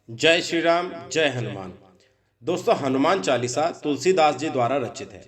जय श्री राम, जय हनुमान। दोस्तों, हनुमान चालीसा तुलसीदास जी द्वारा रचित है,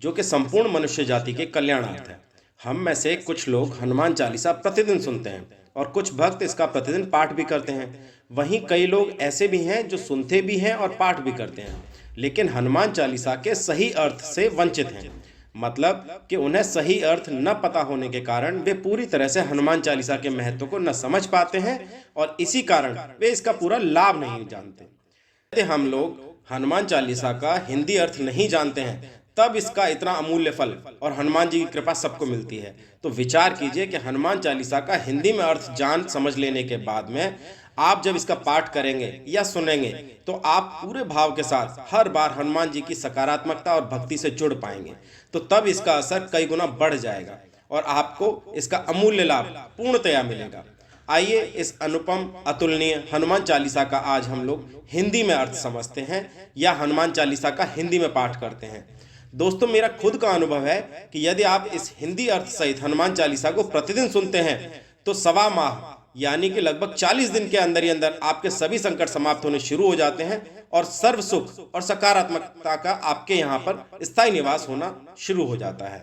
जो कि संपूर्ण मनुष्य जाति के कल्याणार्थ है। हम में से कुछ लोग हनुमान चालीसा प्रतिदिन सुनते हैं और कुछ भक्त इसका प्रतिदिन पाठ भी करते हैं। वहीं कई लोग ऐसे भी हैं जो सुनते भी हैं और पाठ भी करते हैं, लेकिन हनुमान चालीसा के सही अर्थ से वंचित हैं। मतलब कि उन्हें सही अर्थ न पता होने के कारण वे पूरी तरह से हनुमान चालीसा के महत्व को न समझ पाते हैं और इसी कारण वे इसका पूरा लाभ नहीं जानते। यदि हम लोग हनुमान चालीसा का हिंदी अर्थ नहीं जानते हैं, तब इसका इतना अमूल्य फल और हनुमान जी की कृपा सबको मिलती है। तो विचार कीजिए कि हनुमान चालीसा का हिंदी में अर्थ जान समझ लेने के बाद में आप जब इसका पाठ करेंगे या सुनेंगे, तो आप पूरे भाव के साथ हर बार हनुमान जी की सकारात्मकता और भक्ति से जुड़ पाएंगे। तो तब इसका असर कई गुना बढ़ जाएगा और आपको इसका अमूल्य लाभ पूर्णतया मिलेगा। आइए इस अनुपम अतुलनीय हनुमान चालीसा का आज हम लोग हिंदी में अर्थ समझते हैं या हनुमान चालीसा का हिंदी में पाठ करते हैं। दोस्तों, मेरा खुद का अनुभव है कि यदि आप इस हिंदी अर्थ सहित हनुमान चालीसा को प्रतिदिन सुनते हैं, तो सवा माह यानी कि लगभग 40 दिन के अंदर ही अंदर आपके सभी संकट समाप्त होने शुरू हो जाते हैं और सर्व सुख और सकारात्मकता का आपके यहाँ पर स्थायी निवास होना शुरू हो जाता है।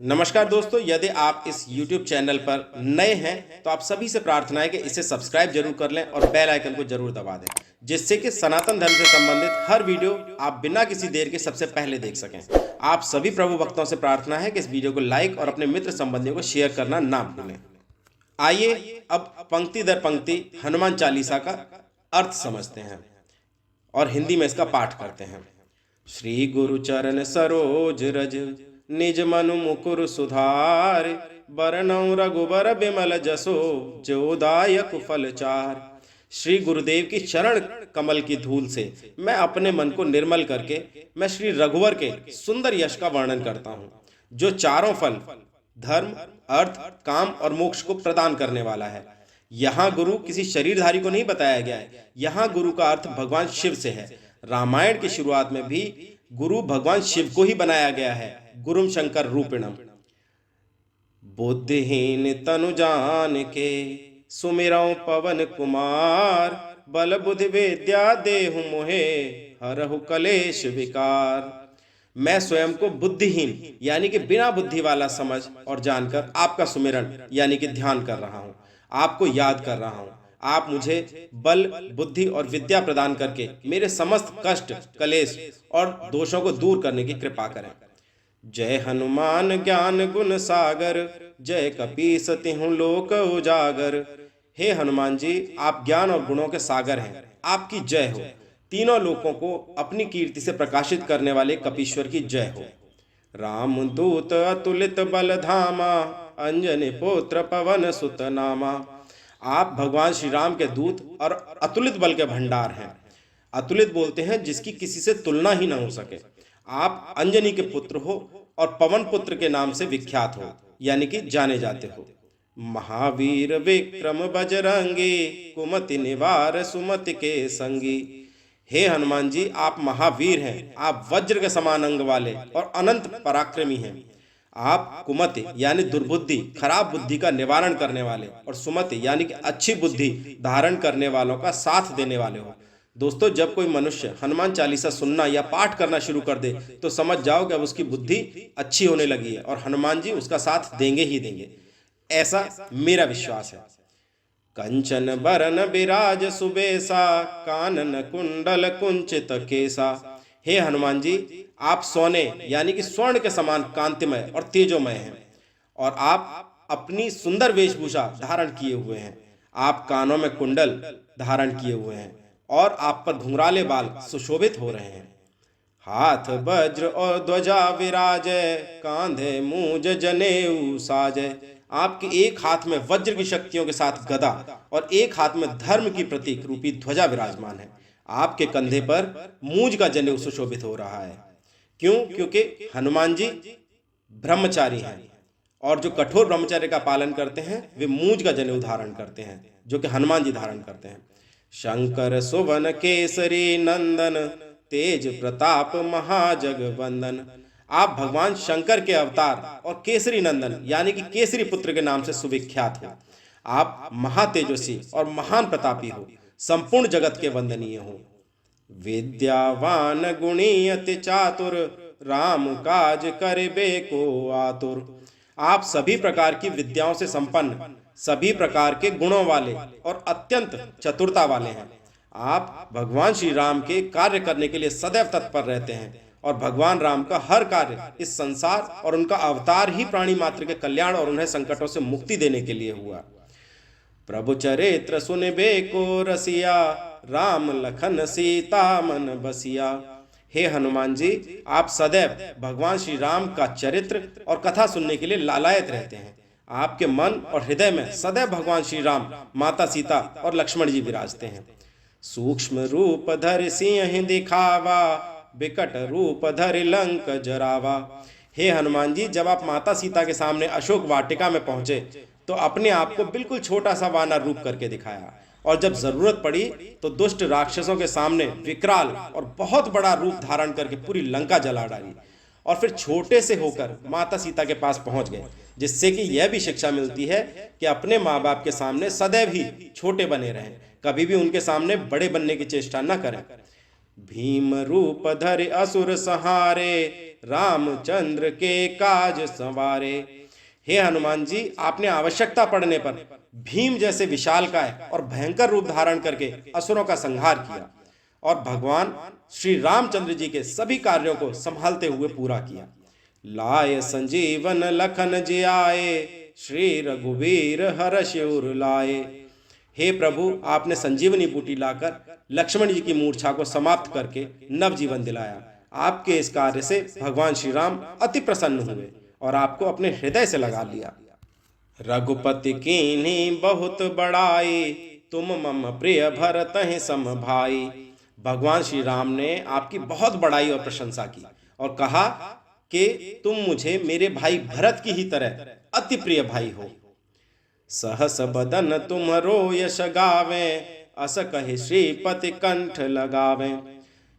नमस्कार दोस्तों, यदि आप इस YouTube चैनल पर नए हैं तो आप सभी से प्रार्थना है कि इसे सब्सक्राइब जरूर कर लें और बेल आइकन को जरूर दबा दें, जिससे कि सनातन धर्म से संबंधित हर वीडियो आप बिना किसी देर के सबसे पहले देख सकें। आप सभी प्रभु भक्तों से प्रार्थना है कि इस वीडियो को लाइक और अपने मित्र संबंधियों को शेयर करना ना भूलें। आइए अब पंक्ति दर पंक्ति हनुमान चालीसा का अर्थ समझते हैं और हिंदी में इसका पाठ करते हैं। श्री गुरु चरण सरोज रज निज मनु मुकुर सुधार, बरनउँ रघुबर बिमल जसो जो दायक फल चार। श्री गुरुदेव की चरण कमल की धूल से मैं अपने मन को निर्मल करके मैं श्री रघुवर के सुंदर यश का वर्णन करता हूँ, जो चारों फल धर्म, अर्थ, काम और मोक्ष को प्रदान करने वाला है। यहाँ गुरु किसी शरीरधारी को नहीं बताया गया है। यहाँ गुरु का अर्थ भगवान शिव से है। रामायण की शुरुआत में भी गुरु भगवान शिव को ही बनाया गया है, गुरुम शंकर रूपिणम। बुद्धिहीन तनु जान के सुमिरौ पवन कुमार, बल बुद्धि विद्या देहु मोहे हरहु कलेश विकार। मैं स्वयं को बुद्धिहीन यानी कि बिना बुद्धि वाला समझ और जानकर आपका सुमिरन यानी कि ध्यान कर रहा हूँ, आपको याद कर रहा हूँ। आप मुझे बल, बुद्धि और विद्या प्रदान करके मेरे समस्त कष्ट, कलेश और दोषों को दूर करने की कृपा करें। जय हनुमान ज्ञान गुण सागर, जय कपीस तिहुँ लोक उजागर। हे हनुमान जी, आप ज्ञान और गुणों के सागर हैं, आपकी जय हो। तीनों लोकों को अपनी कीर्ति से प्रकाशित करने वाले कपीश्वर की जय हो। राम दूत अतुलित बल धामा, अंजनी पुत्र पवन सुत नामा। आप भगवान श्री राम के दूत और अतुलित बल के भंडार हैं। अतुलित बोलते हैं जिसकी किसी से तुलना ही न हो सके। आप अंजनी के पुत्र हो और पवन पुत्र के नाम से विख्यात हो, यानी कि जाने जाते हो। महावीर विक्रम बजरंगी, कुमति निवार सुमति के संगी। हे हनुमान जी, आप महावीर हैं। आप वज्र के समान अंग वाले और अनंत पराक्रमी हैं। आप कुमति यानी दुर्बुद्धि, खराब बुद्धि का निवारण करने वाले और सुमति यानी कि अच्छी बुद्धि धारण करने वालों का साथ देने वाले हो। दोस्तों, जब कोई मनुष्य हनुमान चालीसा सुनना या पाठ करना शुरू कर दे तो समझ जाओ कि अब उसकी बुद्धि अच्छी होने लगी है और हनुमान जी उसका साथ देंगे ही देंगे, ऐसा मेरा विश्वास है। कंचन बरन बिराज सुबेसा, कानन कुंडल कुंचित केसा। हे हनुमान जी, आप सोने यानी कि स्वर्ण के समान कांतिमय और तेजोमय हैं और आप अपनी सुंदर वेशभूषा धारण किए हुए हैं। आप कानों में कुंडल धारण किए हुए हैं और आप पर घुंघराले बाल सुशोभित हो रहे हैं। हाथ वज्र और ध्वजा विराजय, कांधे मूज जनेऊ साजय। आपके एक हाथ में वज्र की शक्तियों के साथ गदा और एक हाथ में धर्म की प्रतीक रूपी ध्वजा विराजमान है। आपके कंधे पर मूज का जनेऊ सुशोभित हो रहा है। क्यों? क्योंकि हनुमान जी ब्रह्मचारी हैं और जो कठोर ब्रह्मचर्य का पालन करते हैं वे मूज का जनेऊ धारण करते हैं, जो कि हनुमान जी धारण करते हैं। शंकर सुवन केसरी नंदन, तेज प्रताप महाजगवंदन। आप भगवान शंकर के अवतार और केसरी नंदन यानी कि केसरी पुत्र के नाम से सुविख्यात हो। आप महातेजस्वी और महान प्रतापी हो। संपूर्ण जगत के वंदनीय हो। विद्यावान गुणी अति चातुर, राम काज करबे को आतुर। आप सभी प्रकार की विद्याओं से संपन्न, सभी प्रकार के गुणों वाले और अत्यंत चतुरता वाले हैं। आप भगवान श्री राम के कार्य करने के लिए सदैव तत्पर रहते हैं और भगवान राम का हर कार्य इस संसार और उनका अवतार ही प्राणी मात्र के कल्याण और उन्हें संकटों से मुक्ति देने के लिए हुआ। प्रभु चरित्र सुनबे को रसिया, राम लखन सीता मन बसिया। हे हनुमान जी, आप सदैव भगवान श्री राम का चरित्र और कथा सुनने के लिए लालायत रहते हैं। आपके मन और हृदय में सदैव भगवान श्री राम, माता सीता और लक्ष्मण जी विराजते हैं। सूक्ष्म रूप धर सिंह दिखावा, विकट रूप धर लंक जरावा। हे हनुमान जी, जब आप माता सीता के सामने अशोक वाटिका में पहुंचे तो अपने आप को बिल्कुल छोटा सा वानर रूप करके दिखाया, और जब जरूरत पड़ी तो दुष्ट राक्षसों के सामने विकराल और बहुत बड़ा रूप धारण करके पूरी लंका जला डाली, और फिर छोटे से होकर माता सीता के पास पहुंच गए, जिससे कि यह भी शिक्षा मिलती है कि अपने माँ बाप के सामने सदैव ही छोटे बने रहें, कभी भी उनके सामने बड़े बनने की चेष्टा न करें। भीम रूप धर असुर सहारे, रामचंद्र के काज संवारे। हे हनुमान जी, आपने आवश्यकता पड़ने पर भीम जैसे विशालकाय और भयंकर रूप धारण करके असुरों का संहार किया और भगवान श्री रामचंद्र जी के सभी कार्यों को संभालते हुए पूरा किया। लाय संजीवन लखन जियाए, श्री रघुवीर हर्षउर लाए। हे प्रभु, आपने संजीवनी बूटी लाकर लक्ष्मण जी की मूर्छा को समाप्त करके नवजीवन दिलाया। आपके इस कार्य से भगवान श्री राम अति प्रसन्न हुए और आपको अपने हृदय से लगा लिया। रघुपति कीन्ही बहुत बड़ाई, तुम मम प्रिय भरतहि सम भाई। भगवान श्री राम ने आपकी बहुत बड़ाई और प्रशंसा की और कहा कि तुम मुझे मेरे भाई भरत की ही तरह अति प्रिय भाई हो। सहस बदन तुम्हरो यश गावे, अस कहि श्रीपति कंठ लगावे।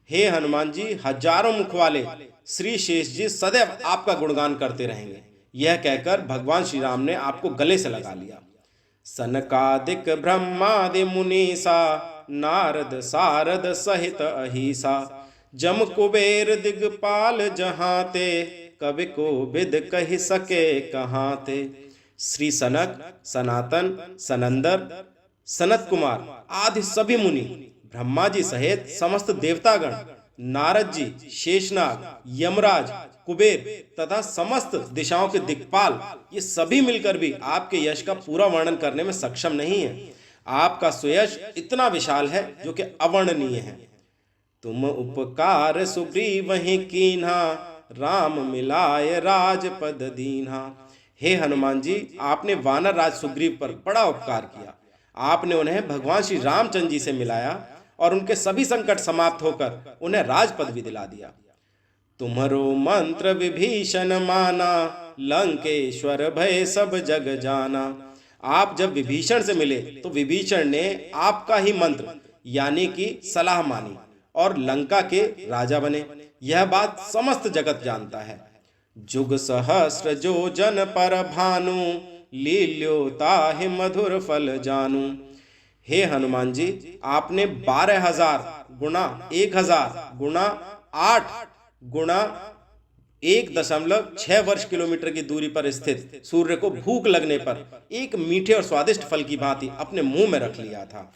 हे हनुमान जी, हजारों मुख वाले श्री शेष जी सदैव आपका गुणगान करते रहेंगे। यह कहकर भगवान श्री राम ने आपको गले से लगा लिया। सनकादिक ब्रह्मादि मुनीसा, नारद सारद सहित अहिसा। जम कुबेर दिगपाल जहाँ ते, कवि को विद कहि सके कहाँ ते। श्री सनक, सनातन, सनंदर, सनत कुमार आदि सभी मुनि, ब्रह्मा जी सहित समस्त देवतागण, नारद जी, शेषनाग, यमराज, कुबेर तथा समस्त दिशाओं के दिक्पाल, ये सभी मिलकर भी आपके यश का पूरा वर्णन करने में सक्षम नहीं है। आपका सुयश इतना विशाल है जो कि अवर्णनीय है। तुम उपकार सुग्रीवहि कीन्हा, राम मिलाय राजपद दीन्हा। हे हनुमान जी, आपने वानर राज सुग्रीव पर बड़ा उपकार किया। आपने उन्हें भगवान श्री रामचंद्र जी से मिलाया और उनके सभी संकट समाप्त होकर उन्हें राज पदवी दिला दिया। तुम्हारो मंत्र विभीषण माना, लंकेश्वर भय सब जग जाना। आप जब विभीषण से मिले तो विभीषण ने आपका ही मंत्र यानी कि सलाह मानी और लंका के राजा बने। यह बात समस्त जगत जानता है। जुग सहस्र जो जन पर भानु, लील्योताहि मधुर फल जानू। हे हनुमान जी, आपने 12,000 गुणा 1,000 गुणा 8 गुणा 1.6 वर्ष किलोमीटर की दूरी पर स्थित सूर्य को भूख लगने पर एक मीठे और स्वादिष्ट फल की भांति अपने मुंह में रख लिया था।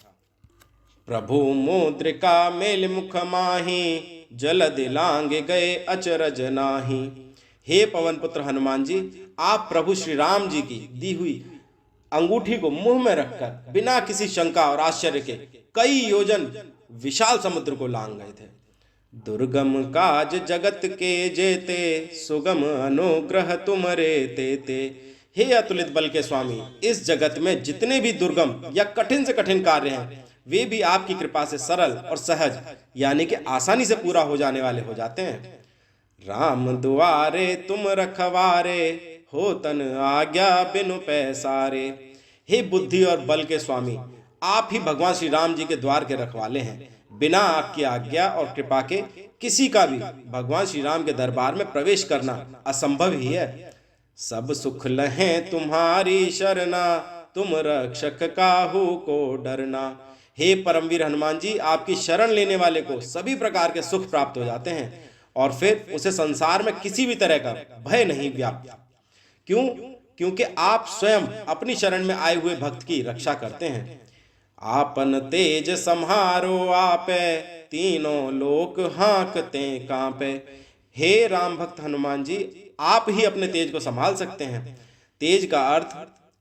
प्रभु मुद्रिका मेल मुख माही, जल दिलांग गए अचरज नाही। हे पवन पुत्र हनुमान जी, आप प्रभु श्री राम जी की दी हुई अंगूठी को मुंह में रखकर बिना किसी शंका और आश्चर्य के कई योजन विशाल समुद्र को लांग गए थे। दुर्गम काज जगत के जेते, सुगम अनुग्रह तुमरे तेते। हे अतुलित बल के स्वामी, इस जगत में जितने भी दुर्गम या कठिन से कठिन कार्य हैं वे भी आपकी कृपा से सरल और सहज यानी कि आसानी से पूरा हो जाने वाले हो जाते हैं। राम दुआरे तुम रखवारे, हो तन आज्ञा बिनु पैसारे। हे बुद्धि और बल के स्वामी, आप ही भगवान श्री राम जी के द्वार के रखवाले हैं। बिना आपकी आज्ञा और कृपा के किसी का भी भगवान श्री राम के दरबार में प्रवेश करना असंभव ही है। सब सुख लहें तुम्हारी शरणा, तुम रक्षक काहू को डरना। हे परमवीर हनुमान जी, आपकी शरण लेने वाले को सभी प्रकार के सुख प्राप्त हो जाते हैं और फिर उसे संसार में किसी भी तरह का भय नहीं व्याप्त। क्यों? क्योंकि आप स्वयं अपनी शरण में आए हुए भक्त की रक्षा करते हैं। आपन तेज सम्हारो आपे, तीनों लोक हाँकते कांपे। हे राम भक्त हनुमान जी, आप ही अपने तेज को संभाल सकते हैं। तेज का अर्थ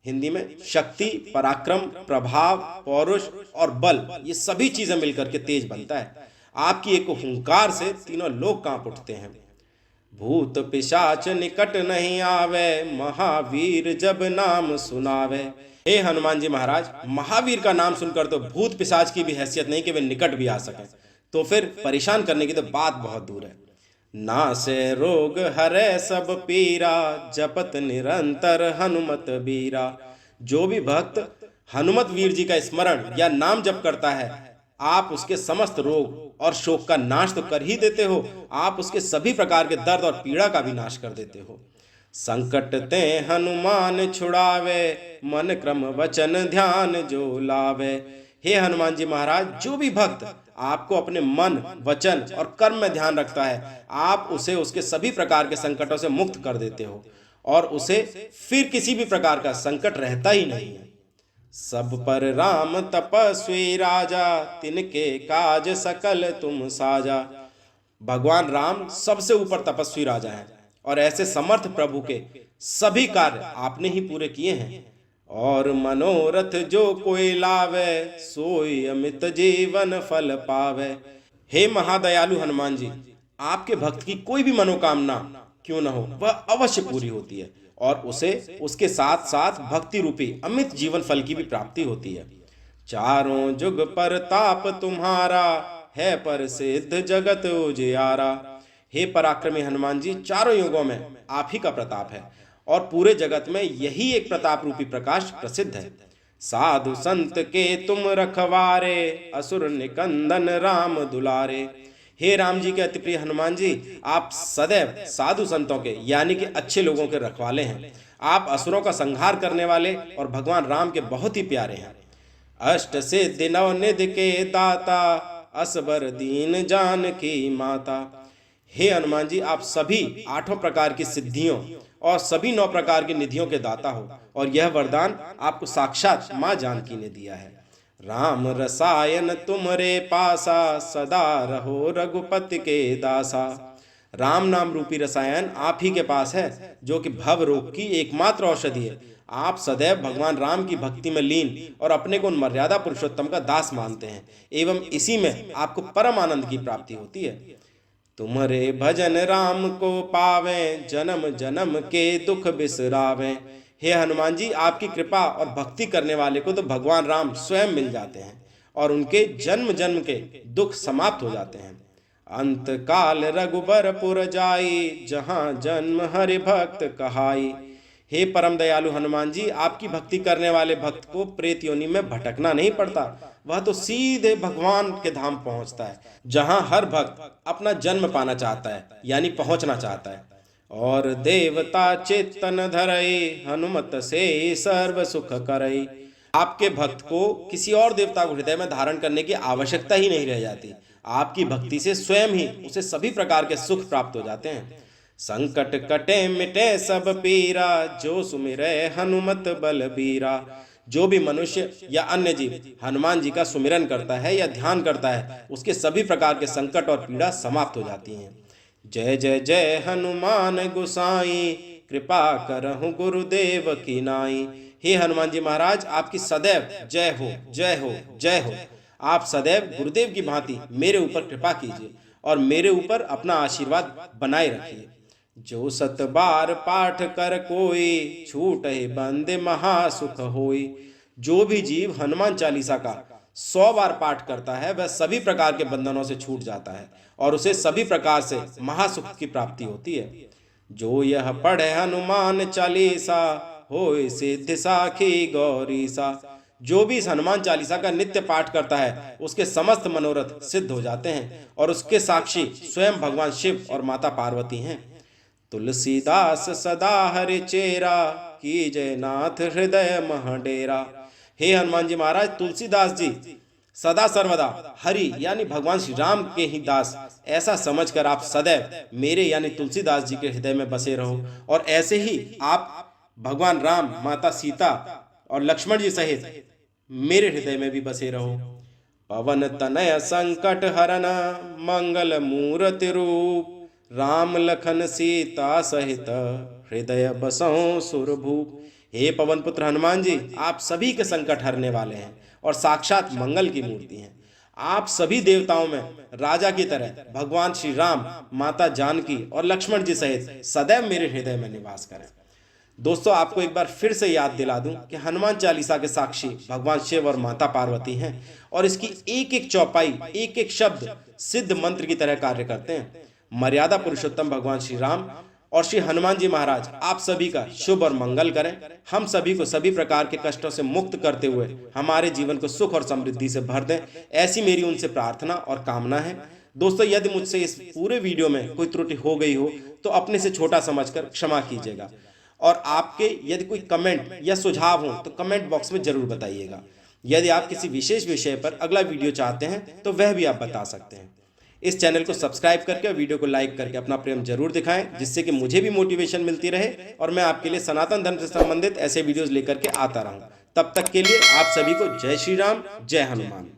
हिंदी में शक्ति, पराक्रम, प्रभाव, पौरुष और बल, ये सभी चीजें मिलकर के तेज बनता है। आपकी एक हुंकार से तीनों लोग कांप उठते हैं। भूत पिशाच निकट नहीं आवे, महावीर जब नाम सुनावे। हे हनुमान जी महाराज, महावीर का नाम सुनकर तो भूत पिशाच की भी हैसियत नहीं कि वे निकट भी आ सकें, तो फिर परेशान करने की तो बात बहुत दूर है। नासे रोग हरे सब पीरा, जपत निरंतर हनुमत बीरा। जो भी भक्त हनुमत वीर जी का स्मरण या नाम जप करता है, आप उसके समस्त रोग और शोक का नाश तो कर ही देते हो, आप उसके सभी प्रकार के दर्द और पीड़ा का भी नाश कर देते हो। संकट ते हनुमान छुड़ावे, मन क्रम वचन ध्यान जो लावे। हे हनुमान जी महाराज, जो भी भक्त आपको अपने मन, वचन और कर्म में ध्यान रखता है, आप उसे उसके सभी प्रकार के संकटों से मुक्त कर देते हो और उसे फिर किसी भी प्रकार का संकट रहता ही नहीं है। सब पर राम तपस्वी राजा, तिनके काज सकल तुम साजा। भगवान राम सबसे ऊपर तपस्वी राजा हैं और ऐसे समर्थ प्रभु के सभी कार्य आपने ही पूरे किए हैं। और मनोरथ जो कोई लावे, सोई अमित जीवन फल पावे। हे महादयालु हनुमान जी, आपके भक्त की कोई भी मनोकामना क्यों न हो, वह अवश्य पूरी होती है और उसे उसके साथ साथ भक्ति रूपी अमित जीवन फल की भी प्राप्ति होती है। चारों जुग पर ताप तुम्हारा, है पर सिद्ध जगत उजियारा। हे पराक्रमी हनुमान जी, चारों युगों में आप ही का प्रताप है और पूरे जगत में यही एक प्रताप रूपी प्रकाश प्रसिद्ध है। साधु संत के तुम रखवारे, असुर निकंदन राम दुलारे। हे राम जी के अति प्रिय हनुमान जी, आप सदैव साधु संतों के यानी कि अच्छे लोगों के रखवाले हैं। आप असुरों का संहार करने वाले और भगवान राम के बहुत ही प्यारे हैं। अष्ट सिद्धि नवनिधि के दाता, असबर दीन जानकी माता। हे हनुमान जी, आप सभी आठों प्रकार की सिद्धियों और सभी 9 प्रकार की निधियों के दाता हो और यह वरदान आपको साक्षात मां जानकी ने दिया है। राम रसायन तुमरे पासा, सदा रहो रघुपति के दासा। राम नाम रूपी रसायन आप ही के पास है, जो कि भव रोग की एकमात्र औषधि है। आप सदैव भगवान राम की भक्ति में लीन और अपने को उन मर्यादा पुरुषोत्तम का दास मानते हैं एवं इसी में आपको परम आनंद की प्राप्ति होती है। तुम्हारे भजन राम को पावे, जन्म जन्म के दुख बिसरावे। हे हनुमान जी, आपकी कृपा और भक्ति करने वाले को तो भगवान राम स्वयं मिल जाते हैं और उनके जन्म जन्म के दुख समाप्त हो जाते हैं। अंत काल रघुबरपुर जाई, जहां जन्म हरि भक्त कहाई। हे परम दयालु हनुमान जी, आपकी भक्ति करने वाले भक्त को प्रेत योनि में भटकना नहीं पड़ता, वह तो सीधे भगवान के धाम पहुंचता है, जहां हर भक्त अपना जन्म पाना चाहता है यानी पहुंचना चाहता है। और देवता चेतन धरई, हनुमत से सर्व सुख करई। आपके भक्त को किसी और देवता को हृदय में धारण करने की आवश्यकता ही नहीं रह जाती। आपकी भक्ति से स्वयं ही उसे सभी प्रकार के सुख प्राप्त हो जाते हैं। संकट कटे मिटे सब पीरा, जो सुमिरै हनुमत बलबीरा। जो भी मनुष्य या अन्य जीव हनुमान जी का सुमिरन करता है या ध्यान करता है, उसके सभी प्रकार के संकट और पीड़ा समाप्त हो जाती हैं। जय जय जय हनुमान गोसाई, कृपा करहु गुरुदेव की नाई। हे हनुमान जी महाराज, आपकी सदैव जय हो जय हो जय हो। आप सदैव गुरुदेव की भांति मेरे ऊपर कृपा कीजिए और मेरे ऊपर अपना आशीर्वाद बनाए रखिए। जो 7 बार पाठ कर कोई, छूट ही बंदे महासुख होई। जो भी जीव हनुमान चालीसा का 100 बार पाठ करता है, वह सभी प्रकार के बंधनों से छूट जाता है और उसे सभी प्रकार से महासुख की प्राप्ति होती है। जो यह पढ़े हनुमान चालीसा, होय सिद्धि साखी गौरीसा। जो भी इस हनुमान चालीसा का नित्य पाठ करता है, उसके समस्त मनोरथ सिद्ध हो जाते हैं और उसके साक्षी स्वयं भगवान शिव और माता पार्वती हैं। तुलसीदास सदा हरि चेरा, कीजय नाथ हृदय मह डेरा। हे हनुमान जी महाराज, तुलसीदास जी सदा सर्वदा हरि यानी भगवान श्री राम के ही दास ऐसा समझकर आप सदैव मेरे यानी तुलसीदास जी के हृदय में बसे रहो, और ऐसे ही आप भगवान राम, माता सीता और लक्ष्मण जी सहित मेरे हृदय में भी बसे रहो। पवन तनय संकट हरन मंगल मूर्ति रूप, राम लखन सीता सहित हृदय बसों सुरभूप। हे पवन पुत्र हनुमान जी, आप सभी के संकट हरने वाले हैं और साक्षात मंगल की मूर्ति हैं। आप सभी देवताओं में राजा की तरह भगवान श्री राम, माता जानकी और लक्ष्मण जी सहित सदैव मेरे हृदय में निवास करें। दोस्तों, आपको एक बार फिर से याद दिला दूं कि हनुमान चालीसा के साक्षी भगवान शिव और माता पार्वती हैं, और इसकी एक एक चौपाई, एक एक शब्द सिद्ध मंत्र की तरह कार्य करते हैं। मर्यादा पुरुषोत्तम भगवान श्री राम और श्री हनुमान जी महाराज आप सभी का शुभ और मंगल करें। हम सभी को सभी प्रकार के कष्टों से मुक्त करते हुए हमारे जीवन को सुख और समृद्धि से भर दें, ऐसी मेरी उनसे प्रार्थना और कामना है। दोस्तों, यदि मुझसे इस पूरे वीडियो में कोई त्रुटि हो गई हो तो अपने से छोटा समझकर क्षमा कीजिएगा, और आपके यदि कोई कमेंट या सुझाव हो तो कमेंट बॉक्स में जरूर बताइएगा। यदि आप किसी विशेष विषय पर अगला वीडियो चाहते हैं तो वह भी आप बता सकते हैं। इस चैनल को सब्सक्राइब करके और वीडियो को लाइक करके अपना प्रेम जरूर दिखाएं, जिससे कि मुझे भी मोटिवेशन मिलती रहे और मैं आपके लिए सनातन धर्म से संबंधित ऐसे वीडियोस लेकर के आता रहूं। तब तक के लिए आप सभी को जय श्री राम, जय हनुमान।